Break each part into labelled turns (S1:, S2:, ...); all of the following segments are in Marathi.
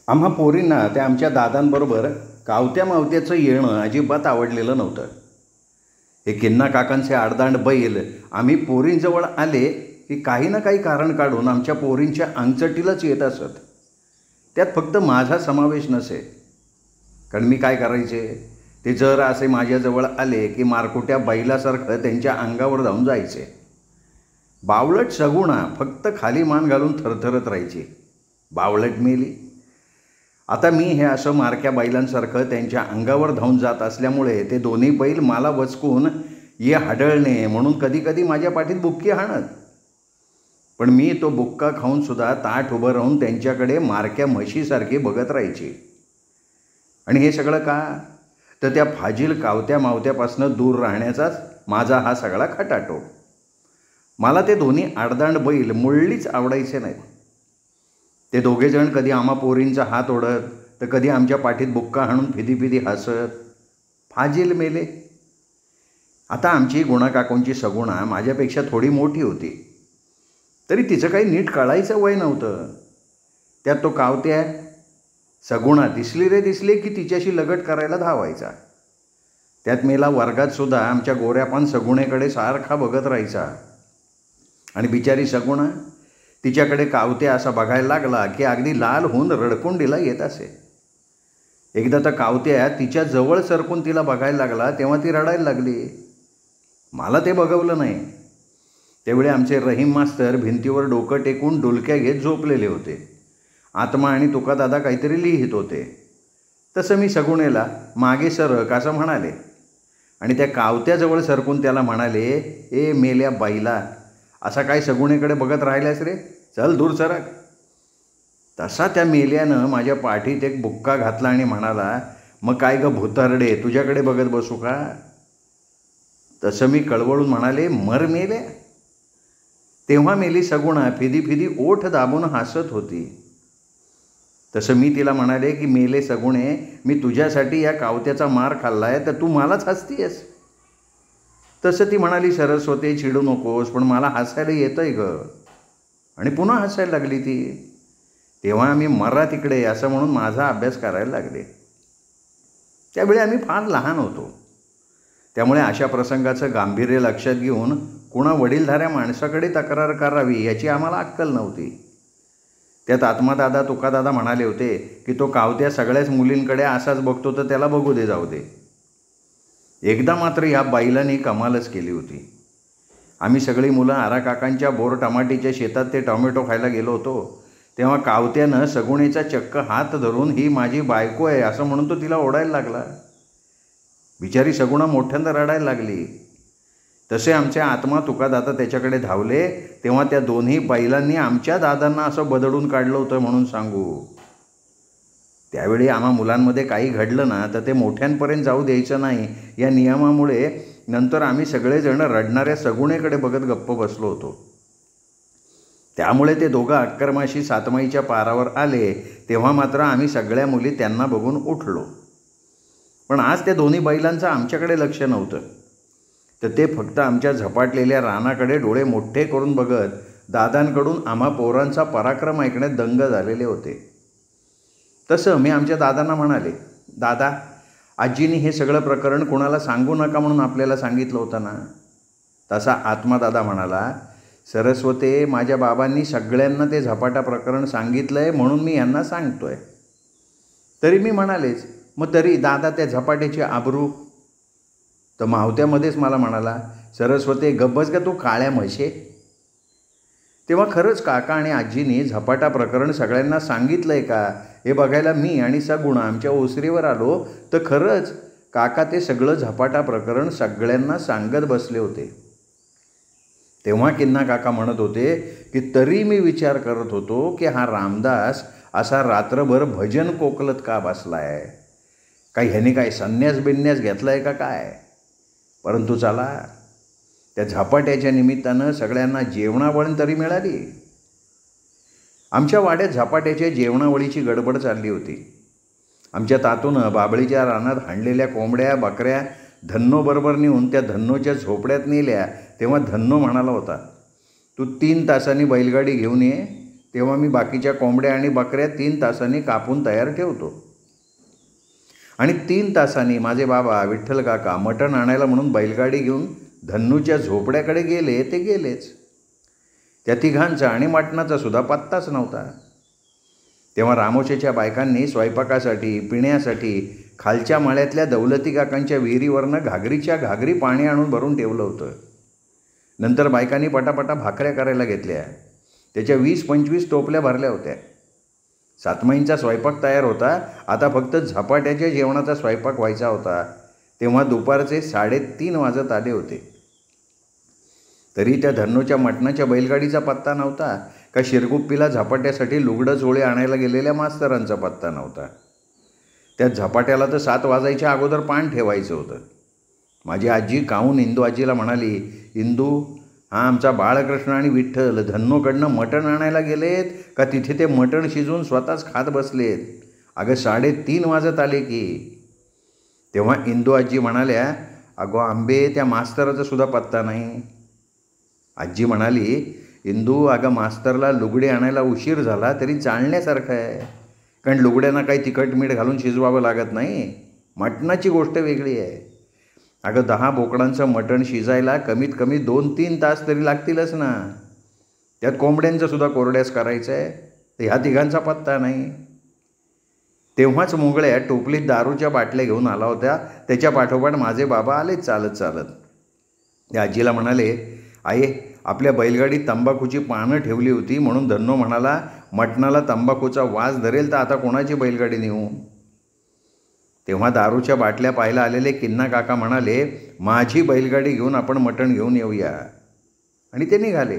S1: आम्हा पोरींना त्या आमच्या दादांबरोबर कावत्या मावत्याचं येणं अजिबात आवडलेलं नव्हतं. हे किन्ना काकांचे आडदांड बैल आम्ही पोरींजवळ आले की काही ना काही कारण काढून आमच्या पोरींच्या अंगचटीलाच येत असत. त्यात फक्त माझा समावेश नसे, कारण मी काय करायचे ते जर असे माझ्याजवळ आले की मारकुट्या बैलासारखं त्यांच्या अंगावर जाऊन जायचे. बावळट सगुणा फक्त खाली मान घालून थरथरत राहायची. बावळट मेली. आता मी हे असं मारक्या बैलांसारखं त्यांच्या अंगावर धावून जात असल्यामुळे ते दोन्ही बैल मला वचकून ये हाडळणे म्हणून कधीकधी माझ्या पाठीत बुक्की हाणत. पण मी तो बुक्का खाऊनसुद्धा ताठ उभं राहून त्यांच्याकडे मारक्या म्हशीसारखी बघत राहायची. आणि हे सगळं का? तर त्या फाजील कावत्या मावत्यापासून दूर राहण्याचाच माझा हा सगळा खटाटो. मला ते दोन्ही आडदांड बैल मुळीच आवडायचे नाहीत. ते दोघेजण कधी आम्हा पोरींचा हात ओढत तर कधी आमच्या पाठीत बुक्का हाणून फिदी फिदी हसत. फाजील मेले. आता आमची गुणाकाकूंची सगुणा माझ्यापेक्षा थोडी मोठी होती, तरी तिचं काही नीट कळायचं वय नव्हतं. त्यात तो कावत्या सगुणा दिसली रे दिसली की तिच्याशी लगट करायला धावायचा. त्यात मेला वर्गातसुद्धा आमच्या गोऱ्यापान सगुणेकडे सारखा बघत राहायचा. आणि बिचारी सगुणा तिच्याकडे कावत्या असा बघायला लागला की अगदी लाल होऊन रडकुंडीला येत असे. एकदा तर कावत्या तिच्या जवळ सरकून तिला बघायला लागला तेव्हा ती रडायला लागली. मला ते बघवलं नाही. तेवढे आमचे रहीम मास्तर भिंतीवर डोकं टेकून डुलक्या घेत झोपलेले होते. आत्मा आणि तुकादादा काहीतरी लिहित होते. तसं मी सगुणेला मागे सरक असं म्हणाले आणि त्या कावत्याजवळ सरकून त्याला म्हणाले, ए मेल्या बाईला, असा काय सगुणेकडे बघत राहिल्यास रे, चल दूर सरक. तसा त्या मेल्यानं माझ्या पाठीत एक बुक्का घातला आणि म्हणाला, मग काय ग भुतारडे, तुझ्याकडे बघत बसू का? तसं मी कळवळून म्हणाले, मर मेल्या. तेव्हा मेली सगुणा फिदी फिदी ओठ दाबून हसत होती. तसं मी तिला म्हणाले की मेले सगुणे, मी तुझ्यासाठी या कावत्याचा मार खाल्लाय तर तू मलाच हसतीयस. तसं ती म्हणाली, सरस्वती चिडू नकोस, पण मला हसायला येतंय ग. आणि पुन्हा हसायला लागली ती. तेव्हा आम्ही मरा तिकडे असं म्हणून माझा अभ्यास करायला लागले. त्यावेळी आम्ही फार लहान होतो, त्यामुळे अशा प्रसंगाचं गांभीर्य लक्षात घेऊन कुणा वडीलधाऱ्या माणसाकडे तक्रार करावी याची आम्हाला अक्कल नव्हती. त्यात आत्मादादा तुकादादा म्हणाले होते की तो कावत्या सगळ्याच मुलींकडे असाच बघतो तर त्याला बघू दे, जाऊ दे. एकदा मात्र ह्या बाईलांनी कमालच केली होती. आम्ही सगळी मुलं आराकाकांच्या बोर टमाटीच्या शेतात ते टोमॅटो खायला गेलो होतो, तेव्हा कावत्यानं सगुणेचा चक्क हात धरून ही माझी बायको आहे असं म्हणून तो तिला ओढायला लागला. बिचारी सगुणा मोठ्यांदा रडायला लागली. तसे आमचे आत्मा तुकादादा त्याच्याकडे धावले तेव्हा त्या दोन्ही बैलांनी आमच्या दादांना असं बदडून काढलं होतं म्हणून सांगू. त्यावेळी आम्हा मुलांमध्ये काही घडलं ना तर ते मोठ्यांपर्यंत जाऊ द्यायचं नाही या नियमामुळे नंतर आम्ही सगळेजण रडणाऱ्या सगुणेकडे बघत गप्प बसलो होतो. त्यामुळे ते दोघं अक्करमाशी सातमाईच्या पारावर आले तेव्हा मात्र आम्ही सगळ्या मुली त्यांना बघून उठलो. पण आज त्या दोन्ही बैलांचं आमच्याकडे लक्ष नव्हतं, तर ते फक्त आमच्या झपाटलेल्या रानाकडे डोळे मोठे करून बघत दादांकडून आम्हा पोरांचा पराक्रम ऐकण्यात दंग झालेले होते. तसं मी आमच्या दादांना म्हणाले, दादा, आजीने हे सगळं प्रकरण कोणाला सांगू नका म्हणून आपल्याला सांगितलं होतं ना. तसा आत्मादादा म्हणाला, सरस्वते, माझ्या बाबांनी सगळ्यांना ते झपाटा प्रकरण सांगितलं आहे म्हणून मी यांना सांगतोय. तरी मी म्हणालेच, मग तरी दादा त्या झपाट्याची आबरू. तर मावत्यामध्येच मला म्हणाला, सरस्वते गब्बस का तू काळ्या म्हशे. तेव्हा खरंच काका आणि आजीनी झपाटा प्रकरण सगळ्यांना सांगितलं आहे का हे बघायला मी आणि सगुणा आमच्या ओसरीवर आलो तर खरंच काका ते सगळं झपाटा प्रकरण सगळ्यांना सांगत बसले होते. तेव्हा किन्ना काका म्हणत होते की तरी मी विचार करत होतो की हा रामदास असा रात्रभर भजन कोकलत का बसलाय, काही ह्याने काय संन्यास बिन्यास घेतलाय का काय. परंतु चला, त्या झपाट्याच्या निमित्तानं सगळ्यांना जेवणावळ तरी मिळाली. आमच्या वाड्यात झपाट्याच्या जेवणावळीची गडबड चालली होती. आमच्या तातूनं बाबळीच्या रानात हाणलेल्या कोंबड्या बकऱ्या धन्नोबरोबर नेऊन त्या धन्नोच्या झोपड्यात नेल्या तेव्हा धन्नो म्हणाला होता, तू 3 तासांनी बैलगाडी घेऊन ये, तेव्हा मी बाकीच्या कोंबड्या आणि बकऱ्या 3 तासांनी कापून तयार ठेवतो. आणि 3 तासांनी माझे बाबा विठ्ठल काका मटण आणायला म्हणून बैलगाडी घेऊन धन्नूच्या झोपड्याकडे गेले ते गेलेच. त्या तिघांचा आणि मटणाचा सुद्धा पत्ताच नव्हता. तेव्हा रामोशेच्या बायकांनी स्वयंपाकासाठी पिण्यासाठी खालच्या माळ्यातल्या दौलती काकांच्या विहिरीवरनं घागरीच्या घागरी पाणी आणून भरून ठेवलं होतं. नंतर बायकांनी पटापटा भाकऱ्या करायला घेतल्या. त्याच्या 20-25 टोपल्या भरल्या होत्या. सातमाईंचा स्वयंपाक तयार होता. आता फक्त झपाट्याच्या जेवणाचा स्वयंपाक व्हायचा होता. तेव्हा दुपारचे 3:30 वाजत आले होते. तरी त्या धन्नूच्या मटणाच्या बैलगाडीचा पत्ता नव्हता का शिरगुप्पीला झपाट्यासाठी लुगडं चोळे आणायला गेलेल्या मास्तरांचा पत्ता नव्हता. त्या झपाट्याला तर 7 वाजायच्या अगोदर पान ठेवायचं होतं. माझी आजी काहून इंदू आजीला म्हणाली, इंदू, हा आमचा बाळकृष्ण आणि विठ्ठल धन्नूकडनं मटण आणायला गेलेत का तिथे ते मटण शिजवून स्वतःच खात बसलेत? अगं 3:30 वाजत आले की. तेव्हा इंदू आजी म्हणाल्या, अगो आंबे, त्या मास्तराचा सुद्धा पत्ता नाही. आजी म्हणाली, इंदू, अगं मास्तरला लुगडे आणायला उशीर झाला तरी चालण्यासारखं आहे. कारण लुगड्यांना काही तिखट मीठ घालून शिजवावं लागत नाही. मटणाची गोष्ट वेगळी आहे. अगं 10 बोकडांचं मटण शिजायला कमीत कमी 2-3 तास तरी लागतीलच ना. त्यात कोंबड्यांचं सुद्धा कोरड्यास करायचं आहे. तर ह्या तिघांचा पत्ता नाही. तेव्हाच मुंगळ्या टोपलीत दारूच्या बाटल्या घेऊन आला होत्या. त्याच्या पाठोपाठ माझे बाबा आले चालत चालत. त्या आजीला म्हणाले, आई, आपल्या बैलगाडीत तंबाखूची पानं ठेवली होती म्हणून धन्नो म्हणाला, मटणाला तंबाखूचा वास धरेल तर आता कोणाची बैलगाडी नेऊ? तेव्हा दारूच्या बाटल्या पाहायला आलेले किन्ना काका म्हणाले, माझी बैलगाडी घेऊन आपण मटण घेऊन येऊया. आणि ते निघाले.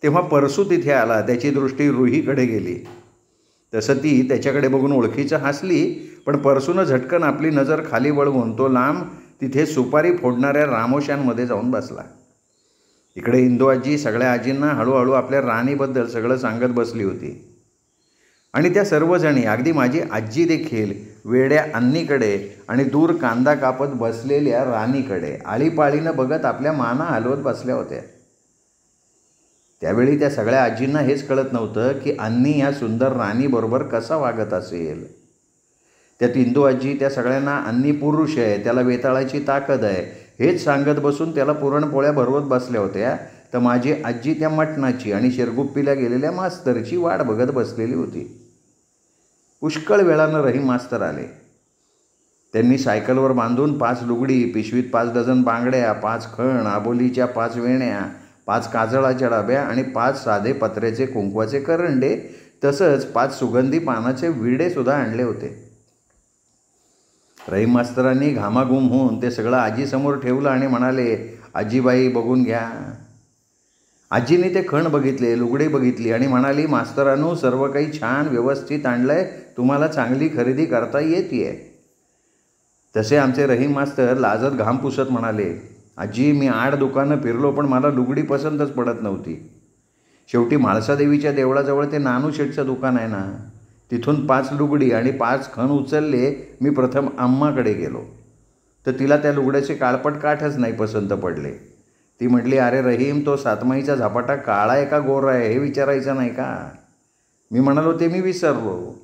S1: तेव्हा परसू तिथे आला. त्याची दृष्टी रुहीकडे गेली. तसं ती त्याच्याकडे बघून ओळखीचं हसली, पण परसूनं झटकन आपली नजर खाली वळवून तो लांब तिथे सुपारी फोडणाऱ्या रामोश्यांमध्ये जाऊन बसला. इकडे इंदू आजी सगळ्या आजींना हळूहळू आपल्या राणीबद्दल सगळं सांगत बसली होती. आणि त्या सर्वजणी, अगदी माझी आजी देखील, वेड्या अन्नीकडे आणि दूर कांदा कापत बसलेल्या राणीकडे आळीपाळीनं बघत आपल्या माना हलवत बसल्या होत्या. त्यावेळी त्या सगळ्या आजींना हेच कळत नव्हतं की अन्नी या सुंदर राणीबरोबर कसा वागत असेल. त्यात इंदू आजी त्या सगळ्यांना अन्नी पुरुष आहे, त्याला वेताळाची ताकद आहे, हेच सांगत बसून त्याला पुरणपोळ्या भरवत बसल्या होत्या. तर माझी आजी त्या मटणाची आणि शिरगुप्पीला गेलेल्या मास्तरची वाट बघत बसलेली होती. पुष्कळ वेळानं रहीम मास्तर आले. त्यांनी सायकलवर बांधून 5 लुगडी, पिशवीत 5 डझन बांगड्या, 5 खण, आबोलीच्या 5 वेण्या, 5 काजळाच्या डब्या आणि 5 साधे पत्र्याचे कुंकवाचे करंडे, तसंच 5 सुगंधी पानाचे विडेसुद्धा आणले होते. रहीम मास्तरांनी घामाघूम होऊन ते सगळं आजीसमोर ठेवलं आणि म्हणाले, आजीबाई बघून घ्या. आजीने ते खण बघितले, लुगडे बघितली आणि म्हणाली, मास्तरांनो, सर्व काही छान व्यवस्थित आणलंय, तुम्हाला चांगली खरेदी करता येते. तसे आमचे रहीम मास्तर लाजत घाम पुसत म्हणाले, आजी, मी 8 दुकानं फिरलो पण मला लुगडी पसंतच पडत नव्हती. शेवटी म्हाळसादेवीच्या देवळाजवळ ते नानू शेठचं दुकान आहे ना, तिथून 5 लुगडी आणि 5 खण उचलले. मी प्रथम अम्माकडे गेलो तर तिला त्या लुगड्याचे काळपट काठच नाही पसंत पडले. ती म्हटली, अरे रहीम, तो सातमाईचा झपाटा काळा आहे का गोरा आहे हे विचारायचं नाही का? मी म्हणालो, ते मी विसरलो.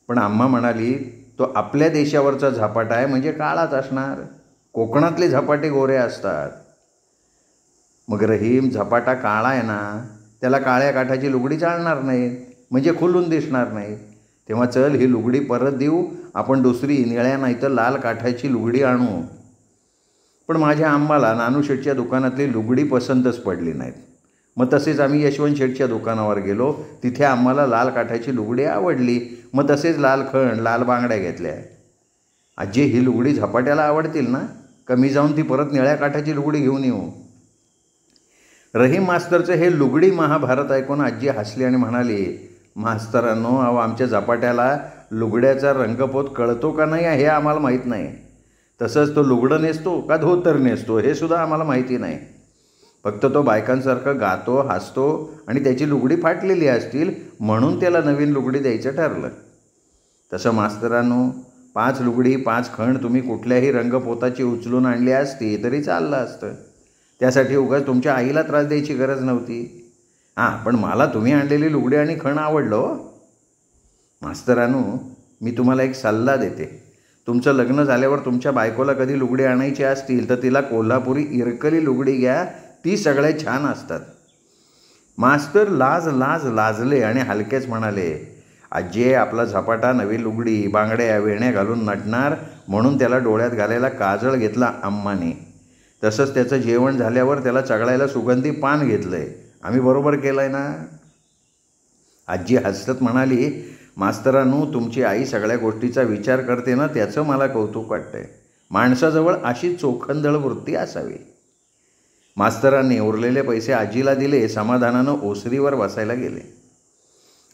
S1: पण अम्मा म्हणाली, तो आपल्या देशावरचा झपाटा आहे म्हणजे काळाच असणार. कोकणातले झपाटे गोरे असतात. मग रहीम, झपाटा काळा आहे ना, त्याला काळ्या काठाची लुगडी चालणार नाही, म्हणजे खुलून दिसणार नाही. तेव्हा चल, ही लुगडी परत देऊ, आपण दुसरी निळ्या नाही तर लाल काठाची लुगडी आणू. पण माझ्या आम्हाला नानू शेठच्या दुकानातली लुगडी पसंतच पडली नाहीत. मग तसेच आम्ही यशवंत शेठच्या दुकानावर गेलो. तिथे आम्हाला लाल काठाची लुगडी आवडली. मग तसेच लाल खण, लाल बांगड्या घेतल्या. आजी, ही लुगडी झपाट्याला आवडतील ना, का मी जाऊन ती परत निळ्या काठाची लुगडी घेऊन येऊ? रहीम मास्तरचं हे लुगडी महाभारत ऐकून आजी हसली आणि म्हणाली, मास्तरांनो, अहो, आमच्या झपाट्याला लुगड्याचा रंगपोत कळतो का नाही हे आम्हाला माहीत नाही. तसंच तो लुगडं नेसतो का धोतर नेसतो हे सुद्धा आम्हाला माहिती नाही. फक्त तो बायकांसारखं गातो, हसतो आणि त्याची लुगडी फाटलेली असतील म्हणून त्याला नवीन लुगडी द्यायचं ठरलं. तसं मास्तरांनो, 5 लुगडी 5 खण तुम्ही कुठल्याही रंगपोताची उचलून आणली असती तरी चाललं असतं. त्यासाठी उगाच तुमच्या आईला त्रास द्यायची गरज नव्हती. हां, पण मला तुम्ही आणलेली लुगडी आणि खण आवडलं हो. मास्तरानू, मी तुम्हाला एक सल्ला देते. तुमचं लग्न झाल्यावर तुमच्या बायकोला कधी लुगडी आणायची असतील तर तिला कोल्हापुरी इरकली लुगडी घ्या, ती सगळ्यात छान असतात. मास्तर लाजले आणि हलकेच म्हणाले, आजी आपला झपाटा नवी लुगडी बांगड्या वेण्या घालून नटणार म्हणून त्याला डोळ्यात घालायला काजळ घेतला अम्माने. तसंच त्याचं जेवण झाल्यावर त्याला चघळायला सुगंधी पान घेतलंय. आम्ही बरोबर केलं आहे ना. आजी हसत म्हणाली, मास्तरानू, तुमची आई सगळ्या गोष्टीचा विचार करते ना, त्याचं मला कौतुक वाटतंय. माणसाजवळ अशी चोखंदळ वृत्ती असावी. मास्तरांनी उरलेले पैसे आजीला दिले. समाधानानं ओसरीवर बसायला गेले.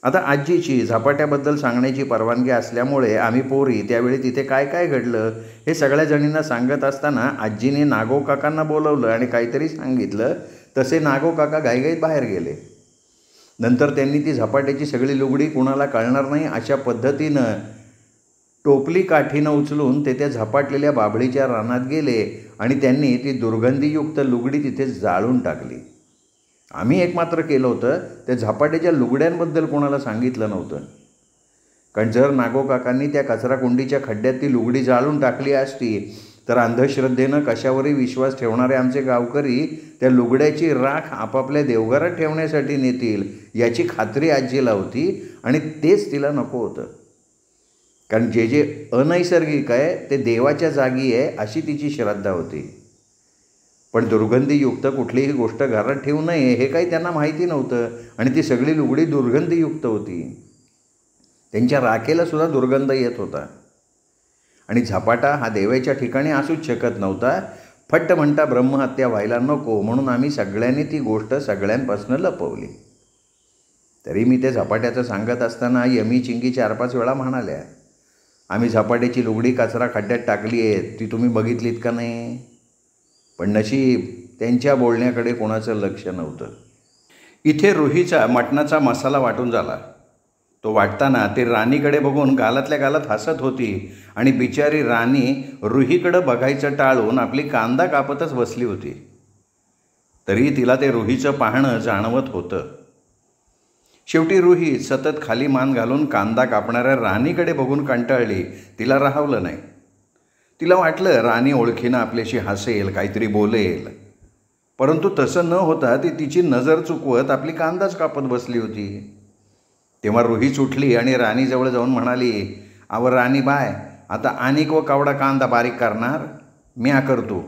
S1: आता आजीची झपाट्याबद्दल सांगण्याची परवानगी असल्यामुळे आम्ही पोरी त्यावेळी तिथे काय काय घडलं हे सगळ्या जणींना सांगत असताना आजीने नागो काकांना बोलवलं आणि काहीतरी सांगितलं. तसे नागो काका घाईघाईत बाहेर गेले. नंतर त्यांनी ती झपाट्याची सगळी लुगडी कुणाला कळणार नाही अशा पद्धतीनं टोपली काठीनं उचलून ते त्या झपाटलेल्या बाभळीच्या रानात गेले आणि त्यांनी ती दुर्गंधीयुक्त लुगडी तिथे जाळून टाकली. आम्ही एक मात्र केलं होतं, त्या झपाट्याच्या लुगड्यांबद्दल कोणाला सांगितलं नव्हतं. कारण जर नागोकाकांनी त्या कचराकुंडीच्या खड्ड्यात ती लुगडी जाळून टाकली असती तर अंधश्रद्धेनं कशावरही विश्वास ठेवणारे आमचे गावकरी त्या लुगड्याची राख आपापल्या देवघरात ठेवण्यासाठी नेतील याची खात्री आजीला होती आणि तेच तिला नको होतं. कारण जे जे अनैसर्गिक आहे ते देवाच्या जागी आहे अशी तिची श्रद्धा होती. पण दुर्गंधीयुक्त कुठलीही गोष्ट घरात ठेवू नये हे काही त्यांना माहिती नव्हतं आणि ती सगळी लुगडी दुर्गंधीयुक्त होती. त्यांच्या राखेला सुद्धा दुर्गंध येत होता. आणि झपाटा हा देवाच्या ठिकाणी असूच शकत नव्हता. फट्ट म्हणता ब्रह्महत्या व्हायला नको म्हणून आम्ही सगळ्यांनी ती गोष्ट सगळ्यांपासून लपवली. तरी मी ते झपाट्याचं सांगत असताना यमी चिंगी 4-5 वेळा म्हणाल्या, आम्ही झपाट्याची लुगडी कचरा खड्ड्यात टाकली आहे, ती तुम्ही बघितलीत का नाही. पण नशीब त्यांच्या बोलण्याकडे कोणाचं लक्ष नव्हतं. इथे रुहीचा मटणाचा मसाला वाटून झाला. तो वाटताना ते राणीकडे बघून गालातल्या गालात हसत होती आणि बिचारी राणी रुहीकडं बघायचं टाळून आपली कांदा कापतच बसली होती. तरी तिला ते रुहीचं पाहणं जाणवत होतं. शेवटी रुही सतत खाली मान घालून कांदा कापणाऱ्या राणीकडे बघून कंटाळली. तिला राहावलं नाही. तिला वाटलं राणी ओळखीनं आपल्याशी हसेल, काहीतरी बोलेल. परंतु तसं न होता ती तिची नजर चुकवत आपली कांदाच कापत बसली होती. तेव्हा रुही उठली आणि राणीजवळ जाऊन म्हणाली, अव राणी बाय, आता अनेक व कावडा कांदा बारीक करणार, म्या करतो.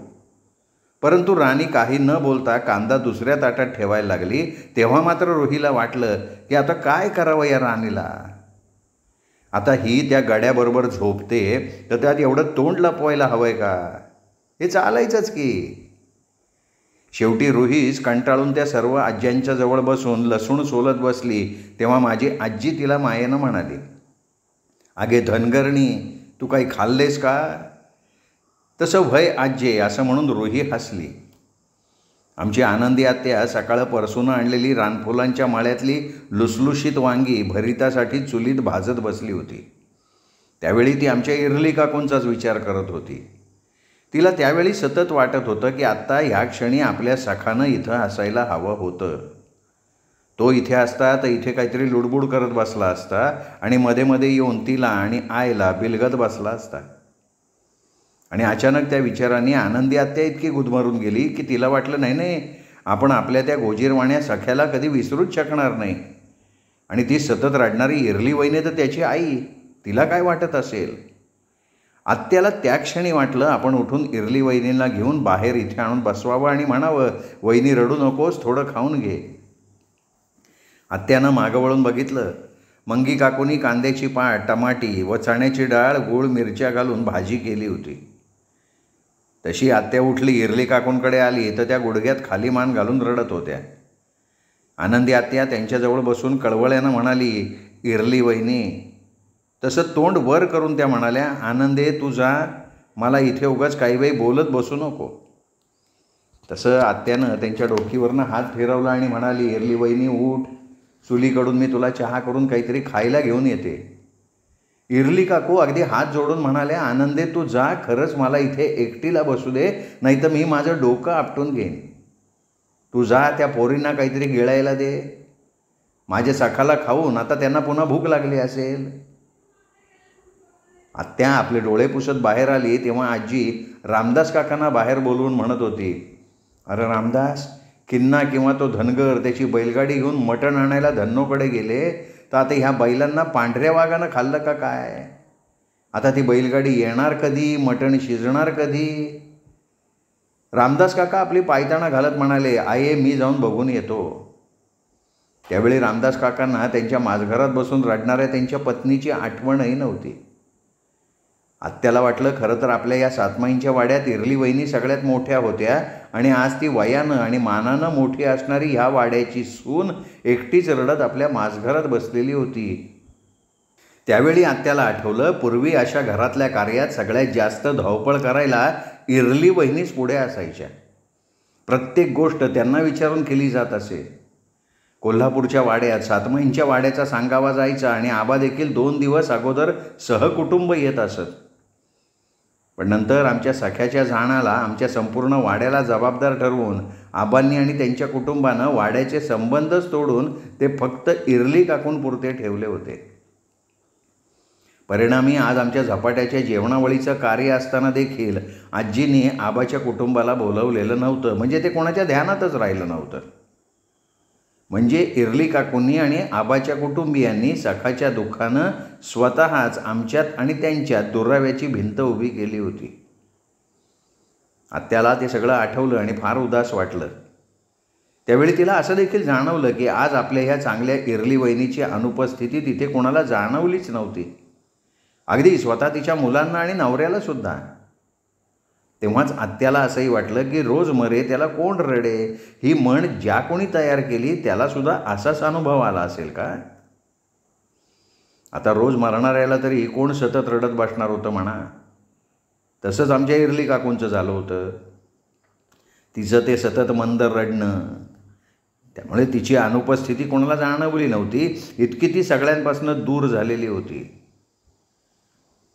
S1: परंतु राणी काही न बोलता कांदा दुसऱ्या ताटात ठेवायला लागली. तेव्हा मात्र रुहीला वाटलं की आता काय करावं या राणीला. आता ही त्या गड्याबरोबर झोपते तर त्यात एवढं तोंड लपवायला हवंय का. हे चालायचंच की. शेवटी रुहीच कंटाळून त्या सर्व आज्यांच्या जवळ बसून लसूण सोलत बसली. तेव्हा माझी आजी तिला मायेनं म्हणाली, अगे धनगरणी, तू काही खाल्लेस का. तसं व्हय आज्ये, असं म्हणून रुही हसली. आमची आनंदी आत्या सकाळपासून आणलेली रानफुलांच्या माळ्यातली लुसलुशीत वांगी भरितासाठी चुलीत भाजत बसली होती. त्यावेळी ती आमच्या इरली काकूंचाच विचार करत होती. तिला त्यावेळी सतत वाटत होतं की आत्ता ह्या क्षणी आपल्या सखानं इथं असायला हवं होतं. तो इथे असता तर इथे काहीतरी लुडबुड करत बसला असता आणि मध्ये मध्ये येऊन तिला आणि आईला बिलगत बसला असता. आणि अचानक त्या विचारांनी आनंदी आत्या इतकी गुदमरून गेली की तिला वाटलं नाही, आपण आपल्या त्या गोजीरवाण्या सख्याला कधी विसरूच शकणार नाही. आणि ती सतत रडणारी इरली वहिनी तर त्याची आई, तिला काय वाटत असेल. आत्याला त्या क्षणी वाटलं आपण उठून इरली वहिनीला घेऊन बाहेर इथे आणून बसवावं आणि म्हणावं, वहिनी रडू नकोस, थोडं खाऊन घे. आत्यानं मागं वळून बघितलं. मंगी काकूनी कांद्याची पाट, टमाटी व चण्याची डाळ, गूळ, मिरच्या घालून भाजी केली होती. तशी आत्या उठली, इरली काकूंकडे आली तर त्या गुडघ्यात खाली मान घालून रडत होत्या. आनंदी आत्या त्यांच्याजवळ बसून कळवळ्यानं म्हणाली, इरली वहिनी. तसं तोंड वर करून त्या म्हणाल्या, आनंदे तू जा, मला इथे उगाच काही वेळ बोलत बसू नको. तसं आत्यानं त्यांच्या डोकीवरनं हात फिरवला आणि म्हणाली, इरली वहिनी उठ, चुलीकडून मी तुला चहा करून काहीतरी खायला घेऊन येते. इरली काकू अगदी हात जोडून म्हणाल्या, आनंदे तू जा, खरंच मला इथे एकटीला बसू दे, नाही तर मी माझं डोकं आपटून घेईन. तू जा, त्या पोरींना काहीतरी गिळायला दे. माझ्या सखाला खाऊन आता त्यांना पुन्हा भूक लागली असेल. आत्या आपले डोळे पुसत बाहेर आली तेव्हा आजी रामदास काकांना बाहेर बोलवून म्हणत होती, अरे रामदास, किन्ना किंवा तो धनगर त्याची बैलगाडी घेऊन मटण आणायला धन्नोकडे गेले, तर आता ह्या बैलांना पांढऱ्या वाघानं खाल्लं का काय? आता ती बैलगाडी येणार कधी? मटण शिजणार कधी? रामदास काका आपली पायताना घालत म्हणाले, आये मी जाऊन बघून येतो. त्यावेळी रामदास काकांना त्यांच्या माझघरात बसून रडणाऱ्या त्यांच्या पत्नीची आठवणही नव्हती. आत्याला वाटलं खरं तर आपल्या या सातमाईंच्या वाड्यात इरली वहिनी सगळ्यात मोठ्या होत्या आणि आज ती वयानं आणि मानानं मोठी असणारी ह्या वाड्याची सून एकटीच रडत आपल्या माझघरात बसलेली होती. त्यावेळी आत्याला आठवलं, पूर्वी अशा घरातल्या कार्यात सगळ्यात जास्त धावपळ करायला इरली वहिनीच पुढे असायच्या. प्रत्येक गोष्ट त्यांना विचारून केली जात असे. कोल्हापूरच्या वाड्यात सातमाईंच्या वाड्याचा सांगावा जायचा आणि आबा देखील 2 दिवस अगोदर सहकुटुंब येत असत. पण नंतर आमच्या सख्याच्या जाण्याला आमच्या संपूर्ण वाड्याला जबाबदार ठरवून आबांनी आणि त्यांच्या कुटुंबानं वाड्याचे संबंधच तोडून ते फक्त इरली काकूंपुरते ठेवले होते. परिणामी आज आमच्या झपाट्याच्या जेवणावळीचं कार्य असताना देखील आजीने आबाच्या कुटुंबाला बोलवलेलं नव्हतं, म्हणजे ते कोणाच्या ध्यानातच राहिलं नव्हतं. म्हणजे इरली काकूंनी आणि आबाच्या कुटुंबियांनी सखाच्या दुःखानं स्वतःच आमच्यात आणि त्यांच्यात दुराव्याची भिंत उभी केली होती. आत्याला ते सगळं आठवलं आणि फार उदास वाटलं. त्यावेळी तिला असं देखील जाणवलं की आज आपल्या ह्या चांगल्या इरली वहिनीची अनुपस्थिती तिथे कोणाला जाणवलीच नव्हती, अगदी स्वतः तिच्या मुलांना आणि नवऱ्याला सुद्धा. तेव्हाच आत्याला असंही वाटलं की रोज मरे त्याला कोण रडे, ही म्हण ज्या कोणी तयार केली त्यालासुद्धा असाच अनुभव आला असेल का? आता रोज मरणाऱ्याला तरी कोण सतत रडत बसणार होतं म्हणा. तसंच आमच्या इरली काकूंचं झालं होतं. तिचं ते सतत मंद रडणं, त्यामुळे तिची अनुपस्थिती कोणाला जाणवली नव्हती, इतकी ती सगळ्यांपासून दूर झालेली होती.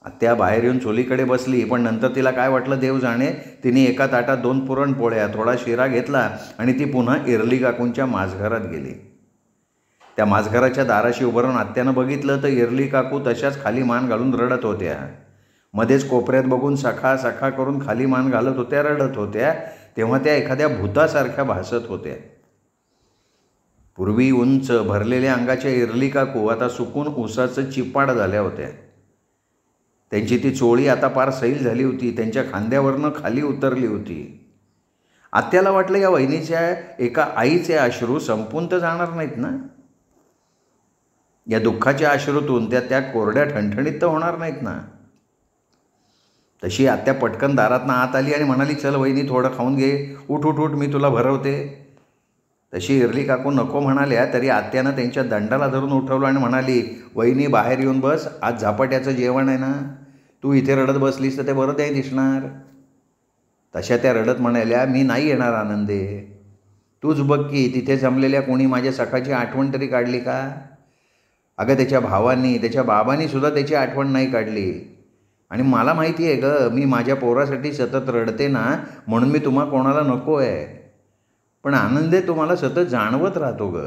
S1: आत्या बाहेर येऊन चुलीकडे बसली, पण नंतर तिला काय वाटलं देव जाणे, तिने एका ताटात 2 पुरणपोळ्या, थोडा शिरा घेतला आणि ती पुन्हा इरली काकूंच्या माझघरात गेली. त्या माझघराच्या दाराशी उभं राहून आत्यानं बघितलं तर इरली काकू तशाच खाली मान घालून रडत होत्या. मध्येच कोपऱ्यात बघून सखा सखा करून खाली मान घालत होत्या, रडत होत्या. तेव्हा त्या एखाद्या भूतासारख्या भासत होत्या. पूर्वी उंच भरलेल्या अंगाच्या इरली काकू आता सुकून उसाचं चिपाड झाल्या होत्या. त्यांची ती चोळी आता पार सैल झाली होती, त्यांच्या खांद्यावरनं खाली उतरली होती. आत्याला वाटलं या वहिनीच्या एका आईचे अश्रू संपून तर जाणार नाहीत ना, या दुःखाच्या अश्रूतून त्या कोरड्या ठणठणीत तर होणार नाहीत ना. तशी आत्या पटकन दारातनं आत आली आणि म्हणाली, चल वहिनी थोडं खाऊन घे, उठ उठ उठ, मी तुला भरवते. तशी इरली काकू नको म्हणाल्या तरी आत्यानं त्यांच्या दंडाला धरून उठवलं आणि म्हणाली, वहिनी बाहेर येऊन बस, आज झपाट्याचं जेवण आहे ना, तू इथे रडत बसलीस तर ते बरं नाही दिसणार. तशा त्या रडत म्हणाल्या, मी नाही येणार आनंदे, तूच बघ की तिथे जमलेल्या कोणी माझ्या सखाची आठवण तरी काढली का? अगं त्याच्या भावांनी, त्याच्या बाबांनी सुद्धा त्याची आठवण नाही काढली. आणि मला माहिती आहे गं, मी माझ्या पोरासाठी सतत रडते ना, म्हणून मी तुम्हा कोणाला नको आहे, पण आनंदे तुम्हाला सतत जाणवत राहतो ग.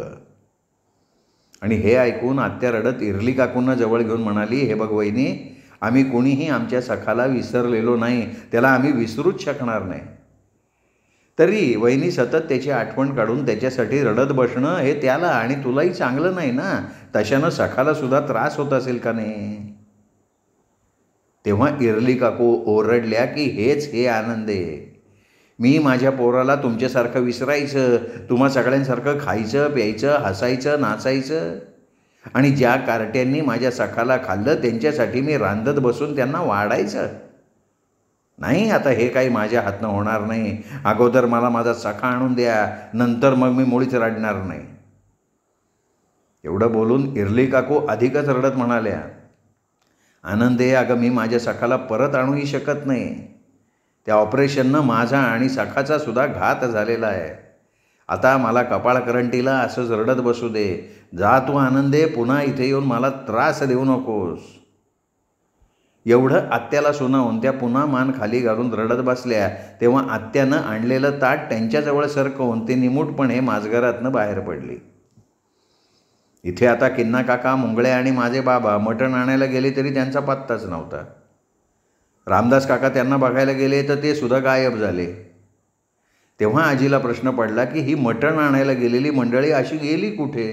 S1: आणि हे ऐकून आत्या रडत इरली काकूंना जवळ घेऊन म्हणाली, हे बघ वहिनी, आम्ही कोणीही आमच्या सखाला विसरलेलो नाही, त्याला आम्ही विसरूच शकणार नाही. तरी वहिनी सतत त्याची आठवण काढून त्याच्यासाठी रडत बसणं हे त्याला आणि तुलाही चांगलं नाही ना, तशानं सखाला सुद्धा त्रास होत असेल का नाही. तेव्हा इरली काकू ओरडल्या की हेच हे आनंदे, मी माझ्या पोराला तुमच्यासारखं विसरायचं, तुम्हा सगळ्यांसारखं खायचं प्यायचं हसायचं नाचायचं, आणि ज्या कार्ट्यांनी माझ्या सखाला खाल्लं त्यांच्यासाठी मी रांधत बसून त्यांना वाढायचं नाही. आता हे काही माझ्या हातनं होणार नाही, अगोदर मला माझा सखा आणून द्या, नंतर मग मी मुळीच रडणार नाही. एवढं बोलून इरली काकू अधिकच रडत म्हणाल्या, आनंदे, अगं मी माझ्या सखाला परत आणूही शकत नाही, त्या ऑपरेशननं माझा आणि सखाचा सुद्धा घात झालेला आहे. आता मला कपाळ करंटीला असंच रडत बसू दे, जा तू आनंदे, पुन्हा इथे येऊन मला त्रास देऊ नकोस. एवढं आत्याला सुनावून त्या पुन्हा मान खाली घालून रडत बसल्या. तेव्हा आत्यानं आणलेलं ताट त्यांच्याजवळ सरकवून ते निमूटपणे माझघरातनं बाहेर पडली. इथे आता किन्ना काका, मुंगळे आणि माझे बाबा मटण आणायला गेले तरी त्यांचा पत्ताच नव्हता. रामदास काका त्यांना बघायला गेले तर ते सुद्धा गायब झाले. तेव्हा आजीला प्रश्न पडला की ही मटण आणायला गेलेली मंडळी अशी गेली कुठे?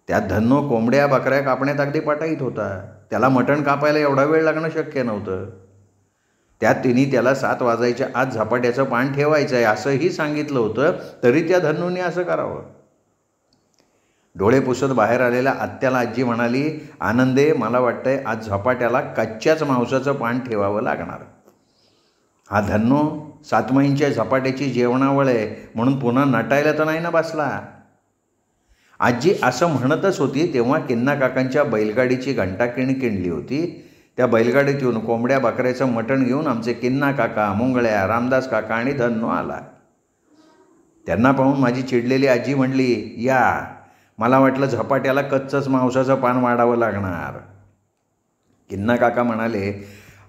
S1: त्यात धन्नो कोंबड्या बकऱ्या कापण्यात अगदी पटाईत होता. त्याला मटण कापायला एवढा वेळ लागणं शक्य नव्हतं. त्यात तिने त्याला 7 वाजायच्या आत झपाट्याचं पान ठेवायचं आहे असंही सांगितलं होतं, तरी त्या धन्नूने असं करावं. डोळे पुसत बाहेर आलेल्या आत्याला आजी म्हणाली, आनंदे, मला वाटतंय आज झपाट्याला कच्च्याच मांसाचं पान ठेवावं लागणार. हा धन्नो 7 महिन्याच्या झपाट्याची जेवणावळ आहे म्हणून पुन्हा नटायला तर नाही ना बसला. आजी असं म्हणतच होती तेव्हा किन्ना काकांच्या बैलगाडीची घंटा किणकिणली होती. त्या बैलगाडीत येऊन कोंबड्या बकऱ्याचं मटण घेऊन आमचे किन्ना काका, मुंगळ्या, रामदास काका आणि धन्नो आला. त्यांना पाहून माझी चिडलेली आजी म्हणली, या, मला वाटलं झपाट्याला कच्चंच मांसाचं पान वाढावं लागणार. किन्ना काका म्हणाले,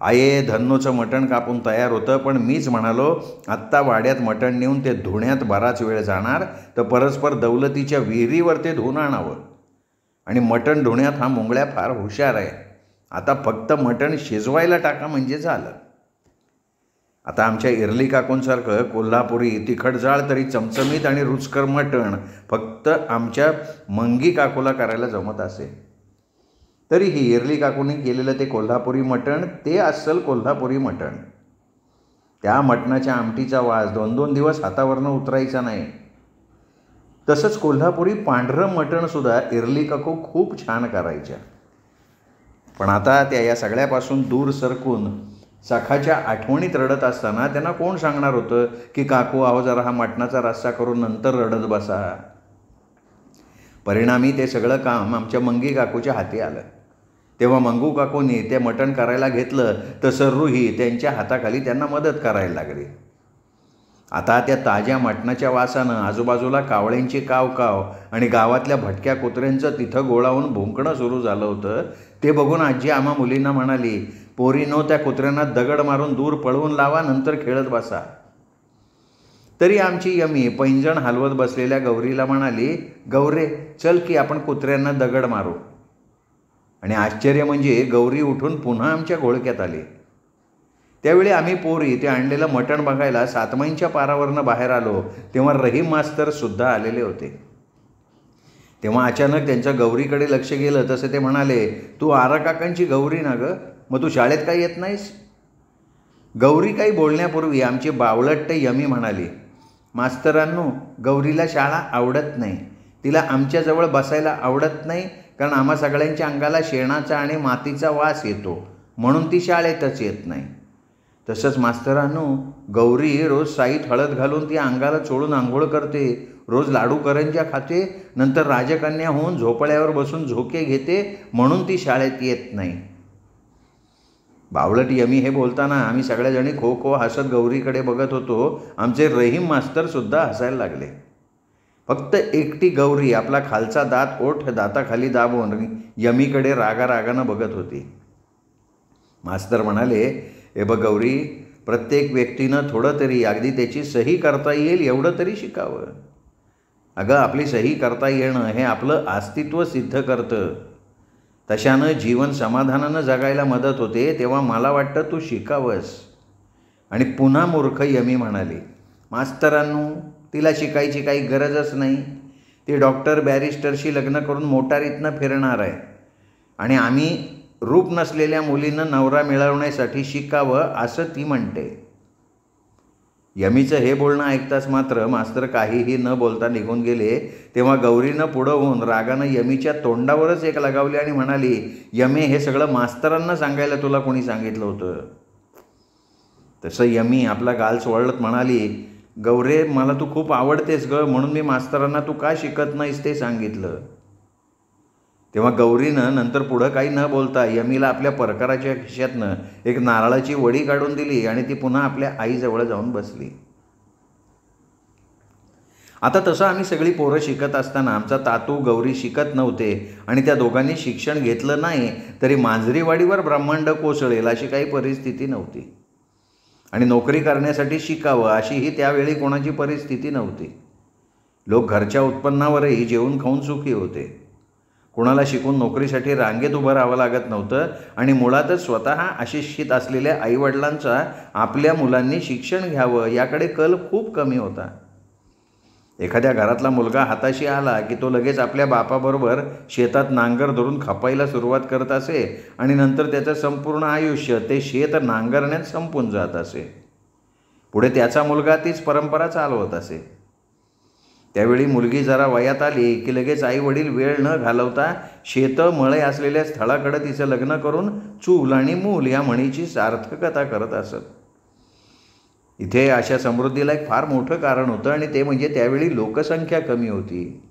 S1: आये, धन्नोचं मटण कापून तयार होतं, पण मीच म्हणालो आत्ता वाड्यात मटण नेऊन ते धुण्यात बराच वेळ जाणार, तर परस्पर दौलतीच्या विहिरीवर ते धुवून आणावं. आणि मटण धुण्यात हा मुंगळ्या फार हुशार आहे. आता फक्त मटण शिजवायला टाका म्हणजे झालं. आता आमच्या इरली काकूंसारखं कोल्हापुरी तिखट जाळ तरी चमचमीत आणि रुचकर मटण फक्त आमच्या मंगी काकूला करायला जमत असे. तरीही इरली काकूने केलेलं ते कोल्हापुरी मटण ते अस्सल कोल्हापुरी मटण. त्या मटणाच्या आमटीचा वास 2-2 दिवस हातावरनं उतरायचा नाही. तसंच कोल्हापुरी पांढरं मटणसुद्धा इरली काकू खूप छान करायच्या. पण आता त्या या सगळ्यापासून दूर सरकून सखाच्या आठवणीत रडत असताना त्यांना कोण सांगणार होतं की काकू, अहो जरा हा मटणाचा रस्सा करून नंतर रडत बसा. परिणामी ते सगळं काम आमच्या मंगी काकूच्या हाती आलं. तेव्हा मंगू काकूंनी ते मटण करायला घेतलं तर सर्रूही त्यांच्या हाताखाली त्यांना मदत करायला लागली. आता त्या ताज्या मटणाच्या वासानं आजूबाजूला कावळ्यांची काव आणि गावातल्या भटक्या कुत्र्यांचं तिथं गोळावून भुंकणं सुरू झालं होतं. ते बघून आजी आम्हा मुलींना म्हणाली, पोरीनो, त्या कुत्र्यांना दगड मारून दूर पळवून लावा, नंतर खेळत बसा. तरी आमची यमी पैंजण हलवत बसलेल्या गौरीला म्हणाली, गौरे, चल की आपण कुत्र्यांना दगड मारू. आणि आश्चर्य म्हणजे गौरी उठून पुन्हा आमच्या घोळक्यात आली. त्यावेळी आम्ही पोरी ते आणलेलं मटण बघायला 7 महिन्याच्या पारावरनं बाहेर आलो तेव्हा रहीम मास्तर सुद्धा आलेले होते. तेव्हा अचानक त्यांच्या गौरीकडे लक्ष गेलं. तसं ते म्हणाले, तू आरा काकांची गौरी ना गं, मग तू शाळेत काही येत नाहीस? गौरी काही बोलण्यापूर्वी आमची बावळट्ट यमी म्हणाली, मास्तरांनो, गौरीला शाळा आवडत नाही. तिला आमच्याजवळ बसायला आवडत नाही, कारण आम्हा सगळ्यांच्या अंगाला शेणाचा आणि मातीचा वास येतो, म्हणून ती शाळेतच येत नाही. तसंच मास्तरांनो, गौरी रोज साईत हळद घालून ती अंगाला चोळून आंघोळ करते, रोज लाडू करंज्या खाते, नंतर राजकन्या होऊन झोपड्यावर बसून झोके घेते, म्हणून ती शाळेत येत नाही. बावळट यमी हे बोलताना आम्ही सगळ्याजणी खो खो हसत गौरीकडे बघत होतो. आमचे रहीम मास्तरसुद्धा हसायला लागले. फक्त एकटी गौरी आपला खालचा दात ओठ दाताखाली दाबून यमीकडे रागारागानं बघत होती. मास्तर म्हणाले, हे बघ गौरी, प्रत्येक व्यक्तीनं थोडं तरी, अगदी त्याची सही करता येईल एवढं तरी शिकावं. अगं, आपली सही करता येणं हे आपलं अस्तित्व सिद्ध करतं. तशानं जीवन समाधानानं जगायला मदत होते. तेव्हा मला वाटतं तू शिकावंस. आणि पुन्हा मूर्ख यमी म्हणाली, मास्तरांनो, तिला शिकायची काही गरजच नाही. ती डॉक्टर बॅरिस्टरशी लग्न करून मोटारीतनं फिरणार आहे आणि आम्ही रूप नसलेल्या मुलींना नवरा मिळवण्यासाठी शिकावं असं ती म्हणते. यमीचं हे बोलणं ऐकताच मात्र मास्तर काहीही न बोलता निघून गेले. तेव्हा गौरीनं पुढं होऊन रागानं यमीच्या तोंडावरच एक लगावली आणि म्हणाली, यमी, हे सगळं मास्तरांना सांगायला तुला कोणी सांगितलं होतं? तसं यमी आपला गाल चोळत म्हणाली, गौरे, मला तू खूप आवडतेस गं, म्हणून मी मास्तरांना तू का शिकत नाहीस ते सांगितलं. तेव्हा गौरीनं नंतर पुढं काही न बोलता यमीला आपल्या परकराच्या खिशातनं एक नारळाची वडी काढून दिली आणि ती पुन्हा आपल्या आईजवळ जाऊन बसली. आता तसं आम्ही सगळी पोरं शिकत असताना आमचा तातू गौरी शिकत नव्हते आणि त्या दोघांनी शिक्षण घेतलं नाही तरी मांजरीवाडीवर ब्रह्मांड कोसळेल अशी काही परिस्थिती नव्हती. आणि नोकरी करण्यासाठी शिकावं अशीही त्यावेळी कोणाची परिस्थिती नव्हती. लोक घरच्या उत्पन्नावरही जेवून खाऊन सुखी होते. कुणाला शिकून नोकरीसाठी रांगेत उभं राहावं लागत नव्हतं आणि मुळातच स्वतः अशिक्षित असलेल्या आईवडिलांचा आपल्या मुलांनी शिक्षण घ्यावं याकडे कल खूप कमी होता. एखाद्या घरातला मुलगा हाताशी आला की तो लगेच आपल्या बापाबरोबर शेतात नांगर धरून खपायला सुरुवात करत असे आणि नंतर त्याचं संपूर्ण आयुष्य ते शेत नांगरण्यात संपून जात असे. पुढे त्याचा मुलगा तीच परंपरा चालवत असे. त्यावेळी मुलगी जरा वयात आली की लगेच आई वडील वेळ न घालवता शेतं मळे असलेल्या स्थळाकडे तिचं लग्न करून चूल आणि मूल या म्हणीची सार्थकता करत असत. इथे अशा समृद्धीला एक फार मोठं कारण होतं आणि ते म्हणजे त्यावेळी लोकसंख्या कमी होती,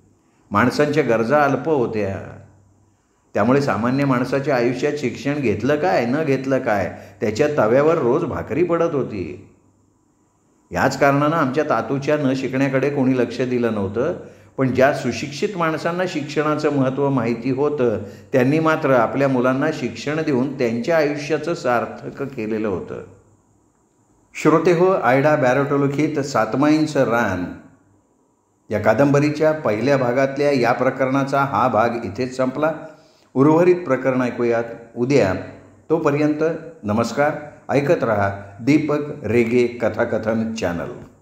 S1: माणसांच्या गरजा अल्प होत्या. त्यामुळे सामान्य माणसाच्या आयुष्यात शिक्षण घेतलं काय न घेतलं काय त्याच्या तव्यावर रोज भाकरी पडत होती. याच कारणानं आमच्या तातूच्या न शिकण्याकडे कोणी लक्ष दिलं नव्हतं. पण ज्या सुशिक्षित माणसांना शिक्षणाचं महत्त्व माहिती होतं त्यांनी मात्र आपल्या मुलांना शिक्षण देऊन त्यांच्या आयुष्याचं सार्थक केलेलं होतं. श्रोतेहो, आयडा बॅरोटोलुखित सातमाईंचं रान या कादंबरीच्या पहिल्या भागातल्या या प्रकरणाचा हा भाग इथेच संपला. उर्वरित प्रकरण ऐकूयात उद्या. तोपर्यंत नमस्कार. ऐकत रहा दीपक रेगे कथाकथन चॅनल.